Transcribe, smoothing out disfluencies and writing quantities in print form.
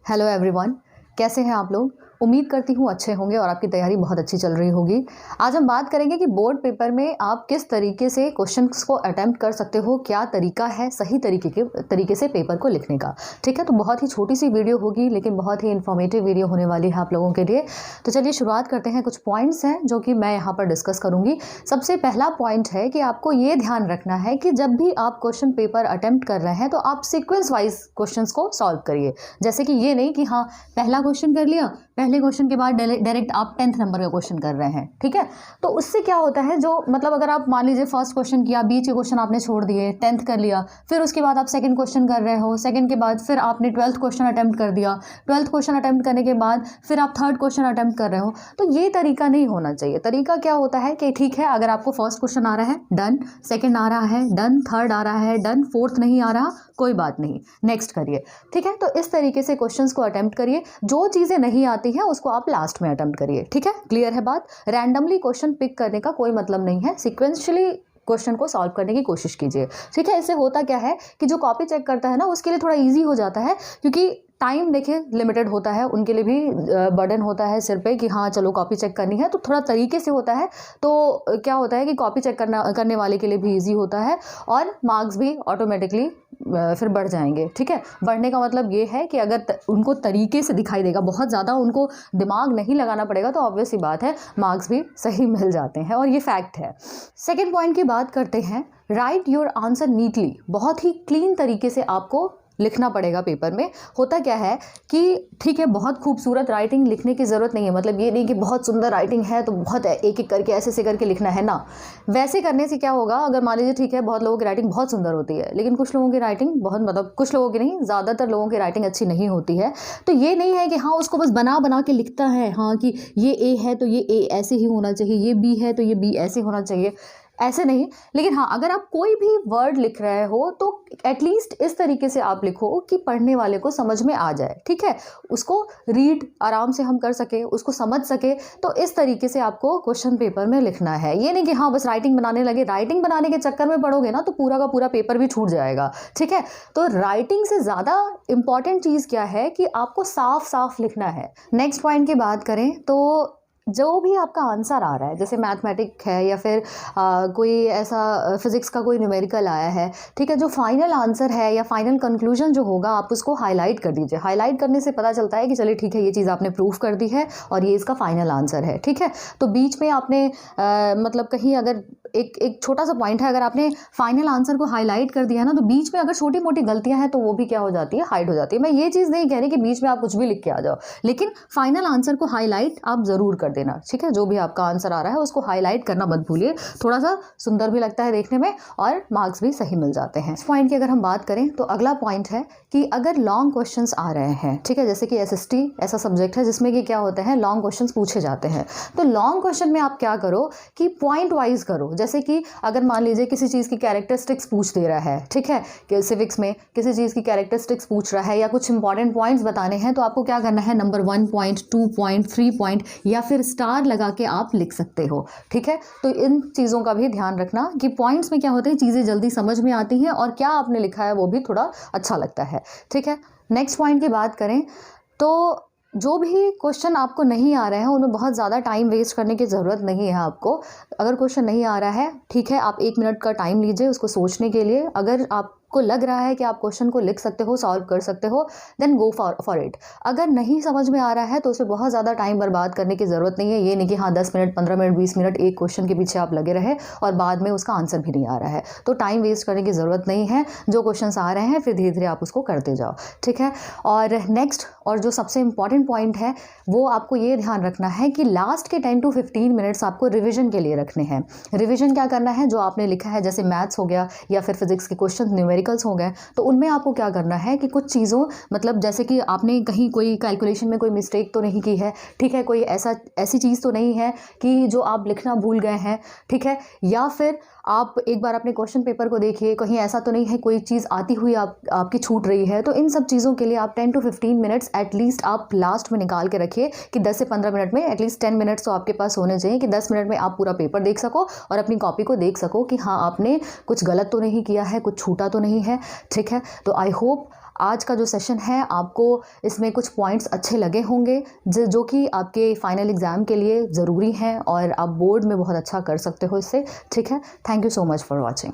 Hello everyone, कैसे हैं आप लोग। उम्मीद करती हूँ अच्छे होंगे और आपकी तैयारी बहुत अच्छी चल रही होगी। आज हम बात करेंगे कि बोर्ड पेपर में आप किस तरीके से क्वेश्चंस को अटेम्प्ट कर सकते हो, क्या तरीका है सही तरीके से पेपर को लिखने का। ठीक है, तो बहुत ही छोटी सी वीडियो होगी लेकिन बहुत ही इन्फॉर्मेटिव वीडियो होने वाली है आप लोगों के लिए। तो चलिए शुरुआत करते हैं। कुछ पॉइंट्स हैं जो कि मैं यहाँ पर डिस्कस करूँगी। सबसे पहला पॉइंट है कि आपको ये ध्यान रखना है कि जब भी आप क्वेश्चन पेपर अटेम्प्ट कर रहे हैं तो आप सीक्वेंस वाइज क्वेश्चन को सॉल्व करिए। जैसे कि ये नहीं कि हाँ पहला क्वेश्चन कर लिया, पहले क्वेश्चन के बाद डायरेक्ट आप 10th नंबर का क्वेश्चन कर रहे हैं। ठीक है, तो उससे क्या होता है, जो मतलब अगर आप मान लीजिए फर्स्ट क्वेश्चन किया, बीच के क्वेश्चन आपने छोड़ दिए, 10th कर लिया, फिर उसके बाद आप सेकंड क्वेश्चन कर रहे हो, सेकंड के बाद फिर आपने 12th क्वेश्चन अटेम्प्ट कर दिया, 12th क्वेश्चन अटेम्प्ट करने के बाद फिर आप 3rd क्वेश्चन अटेम्प्ट कर रहे हो। तो ये तरीका नहीं होना चाहिए। तरीका क्या होता है कि ठीक है, अगर आपको फर्स्ट क्वेश्चन आ रहा है डन, सेकेंड आ रहा है डन, 3rd आ रहा है डन, 4th नहीं आ रहा कोई बात नहीं, नेक्स्ट करिए। ठीक है, तो इस तरीके से क्वेश्चंस को अटेम्प्ट करिए। जो चीज़ें नहीं आती हैं उसको आप लास्ट में अटेम्प्ट करिए। ठीक है, क्लियर है बात। रैंडमली क्वेश्चन पिक करने का कोई मतलब नहीं है, सिक्वेंशियली क्वेश्चन को सॉल्व करने की कोशिश कीजिए। ठीक है, इससे होता क्या है कि जो कॉपी चेक करता है ना उसके लिए थोड़ा ईजी हो जाता है, क्योंकि टाइम देखिए लिमिटेड होता है, उनके लिए भी बर्डन होता है सिर पे कि हाँ चलो कॉपी चेक करनी है, तो थोड़ा तरीके से होता है। तो क्या होता है कि कॉपी चेक करने वाले के लिए भी इजी होता है और मार्क्स भी ऑटोमेटिकली फिर बढ़ जाएंगे। ठीक है, बढ़ने का मतलब ये है कि अगर उनको तरीके से दिखाई देगा, बहुत ज़्यादा उनको दिमाग नहीं लगाना पड़ेगा, तो ऑब्वियस सी बात है मार्क्स भी सही मिल जाते हैं और ये फैक्ट है। सेकेंड पॉइंट की बात करते हैं, राइट योर आंसर नीटली। बहुत ही क्लीन तरीके से आपको लिखना पड़ेगा पेपर में। होता क्या है कि ठीक है, बहुत खूबसूरत राइटिंग लिखने की ज़रूरत नहीं है, मतलब ये नहीं कि बहुत सुंदर राइटिंग है तो बहुत एक एक करके ऐसे करके लिखना है ना। वैसे करने से क्या होगा, अगर मान लीजिए ठीक है बहुत लोगों की राइटिंग बहुत सुंदर होती है लेकिन कुछ लोगों की राइटिंग बहुत, मतलब कुछ लोगों की नहीं, ज़्यादातर लोगों की राइटिंग अच्छी नहीं होती है। तो ये नहीं है कि हाँ उसको बस बना के लिखता है, हाँ कि ये ए है तो ये ए ऐसे ही होना चाहिए, ये बी है तो ये बी ऐसे होना चाहिए, ऐसे नहीं। लेकिन हाँ अगर आप कोई भी वर्ड लिख रहे हो तो एटलीस्ट इस तरीके से आप लिखो कि पढ़ने वाले को समझ में आ जाए। ठीक है, उसको रीड आराम से हम कर सके, उसको समझ सके, तो इस तरीके से आपको क्वेश्चन पेपर में लिखना है। ये नहीं कि हाँ बस राइटिंग बनाने लगे, राइटिंग बनाने के चक्कर में पढ़ोगे ना तो पूरा का पूरा पेपर भी छूट जाएगा। ठीक है, तो राइटिंग से ज़्यादा इंपॉर्टेंट चीज़ क्या है कि आपको साफ साफ लिखना है। नेक्स्ट पॉइंट की बात करें तो जो भी आपका आंसर आ रहा है, जैसे मैथमेटिक है या फिर कोई ऐसा फिज़िक्स का कोई न्यूमेरिकल आया है, ठीक है, जो फाइनल आंसर है या फाइनल कंक्लूजन जो होगा आप उसको हाईलाइट कर दीजिए। हाईलाइट करने से पता चलता है कि चलिए ठीक है ये चीज़ आपने प्रूफ कर दी है और ये इसका फाइनल आंसर है। ठीक है, तो बीच में आपने मतलब कहीं अगर एक छोटा सा पॉइंट है, अगर आपने फाइनल आंसर को हाईलाइट कर दिया है ना तो बीच में अगर छोटी मोटी गलतियां हैं तो वो भी क्या हो जाती है, हाइड हो जाती है। मैं ये चीज़ नहीं कह रही कि बीच में आप कुछ भी लिख के आ जाओ, लेकिन फाइनल आंसर को हाईलाइट आप ज़रूर कर देना। ठीक है, जो भी आपका आंसर आ रहा है उसको हाईलाइट करना मत भूलिए, थोड़ा सा सुंदर भी लगता है देखने में और मार्क्स भी सही मिल जाते हैं। इस पॉइंट की अगर हम बात करें तो अगला पॉइंट है कि अगर लॉन्ग क्वेश्चंस आ रहे हैं, ठीक है, जैसे कि एसएसटी ऐसा सब्जेक्ट है जिसमें कि क्या होता है लॉन्ग क्वेश्चंस पूछे जाते हैं, तो लॉन्ग क्वेश्चन में आप क्या करो कि पॉइंट वाइज करो। जैसे कि अगर मान लीजिए किसी चीज़ की कैरेक्टरिस्टिक्स पूछ दे रहा है, ठीक है, कि सिविक्स में किसी चीज़ की कैरेक्टरिस्टिक्स पूछ रहा है या कुछ इंपॉर्टेंट पॉइंट्स बताने हैं, तो आपको क्या करना है, नंबर 1 पॉइंट, 2 पॉइंट, 3 पॉइंट या फिर स्टार लगा के आप लिख सकते हो। ठीक है, तो इन चीज़ों का भी ध्यान रखना कि पॉइंट्स में क्या होते हैं, चीज़ें जल्दी समझ में आती हैं और क्या आपने लिखा है वो भी थोड़ा अच्छा लगता है। ठीक है, नेक्स्ट पॉइंट की बात करें तो जो भी क्वेश्चन आपको नहीं आ रहे हैं उनमें बहुत ज़्यादा टाइम वेस्ट करने की ज़रूरत नहीं है आपको। अगर क्वेश्चन नहीं आ रहा है, ठीक है, आप 1 मिनट का टाइम लीजिए उसको सोचने के लिए। अगर आपको लग रहा है कि आप क्वेश्चन को लिख सकते हो, सॉल्व कर सकते हो, देन गो फॉर इट। अगर नहीं समझ में आ रहा है तो उसमें बहुत ज़्यादा टाइम बर्बाद करने की ज़रूरत नहीं है। ये नहीं कि हाँ 10 मिनट, 15 मिनट, 20 मिनट एक क्वेश्चन के पीछे आप लगे रहे और बाद में उसका आंसर भी नहीं आ रहा है, तो टाइम वेस्ट करने की ज़रूरत नहीं है। जो क्वेश्चन आ रहे हैं फिर धीरे धीरे आप उसको करते जाओ। ठीक है, और नेक्स्ट और जो सबसे इंपॉर्टेंट पॉइंट है वो आपको ये ध्यान रखना है कि लास्ट के 10 to 15 मिनट्स आपको रिविजन के लिए रखने हैं। रिविजन क्या करना है, जो आपने लिखा है, जैसे मैथ्स हो गया या फिर फिजिक्स के क्वेश्चन, न्यूमेरिकल्स हो गए, तो उनमें आपको क्या करना है कि कुछ चीज़ों, मतलब जैसे कि आपने कहीं कोई कैलकुलेशन में कोई मिस्टेक तो नहीं की है, ठीक है, कोई ऐसी चीज़ तो नहीं है कि जो आप लिखना भूल गए हैं, ठीक है, या फिर आप एक बार अपने क्वेश्चन पेपर को देखिए, कहीं ऐसा तो नहीं है कोई चीज़ आती हुई आपकी छूट रही है। तो इन सब चीज़ों के लिए आप 10 to 15 मिनट्स एटलीस्ट आप लास्ट में निकाल के रखिए कि 10 से 15 मिनट में एटलीस्ट 10 मिनट्स तो आपके पास होने चाहिए कि 10 मिनट में आप पूरा पेपर देख सको और अपनी कॉपी को देख सको कि हाँ आपने कुछ गलत तो नहीं किया है, कुछ छूटा तो नहीं है। ठीक है, तो आई होप आज का जो सेशन है आपको इसमें कुछ पॉइंट्स अच्छे लगे होंगे जो कि आपके फाइनल एग्ज़ाम के लिए ज़रूरी हैं और आप बोर्ड में बहुत अच्छा कर सकते हो इससे। ठीक है, thank you so much for watching.